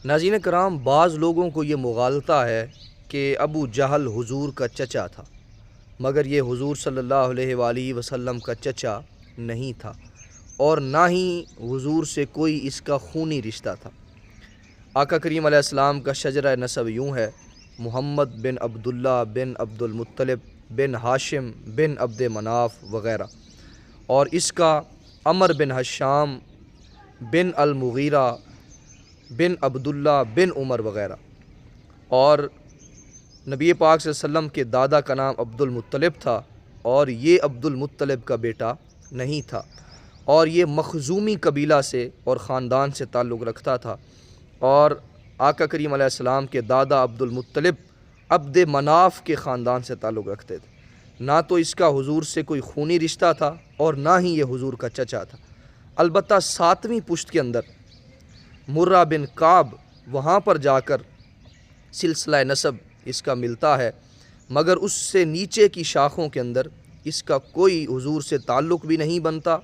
ناظرین کرام، بعض لوگوں کو یہ مغالطہ ہے کہ ابو جہل حضور کا چچا تھا، مگر یہ حضور صلی اللہ علیہ وآلہ وسلم کا چچا نہیں تھا، اور نہ ہی حضور سے کوئی اس کا خونی رشتہ تھا۔ آقا کریم علیہ السلام کا شجرہ نسب یوں ہے: محمد بن عبداللہ بن عبد المطلب بن ہاشم بن عبد مناف وغیرہ، اور اس کا عمر بن ہشام بن المغیرہ بن عبداللہ بن عمر وغیرہ، اور نبی پاک صلی اللہ علیہ وسلم کے دادا کا نام عبد المطلب تھا، اور یہ عبد المطلب کا بیٹا نہیں تھا، اور یہ مخزومی قبیلہ سے اور خاندان سے تعلق رکھتا تھا، اور آقا کریم علیہ السلام کے دادا عبد المطلب عبد مناف کے خاندان سے تعلق رکھتے تھے۔ نہ تو اس کا حضور سے کوئی خونی رشتہ تھا اور نہ ہی یہ حضور کا چچا تھا۔ البتہ 7ویں پشت کے اندر مرہ بن کعب، وہاں پر جا کر سلسلہ نسب اس کا ملتا ہے، مگر اس سے نیچے کی شاخوں کے اندر اس کا کوئی حضور سے تعلق بھی نہیں بنتا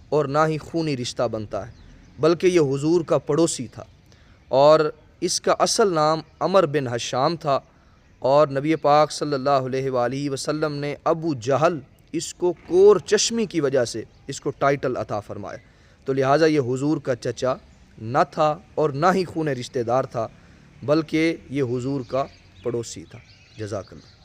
اور نہ ہی خونی رشتہ بنتا ہے، بلکہ یہ حضور کا پڑوسی تھا، اور اس کا اصل نام عمر بن ہشام تھا، اور نبی پاک صلی اللہ علیہ وآلہ وسلم نے ابو جہل اس کو کور چشمی کی وجہ سے اس کو ٹائٹل عطا فرمایا، تو لہٰذا یہ حضور کا چچا نہ تھا اور نہ ہی خون رشتہ دار تھا، بلکہ یہ حضور کا پڑوسی تھا۔ جزاک اللہ۔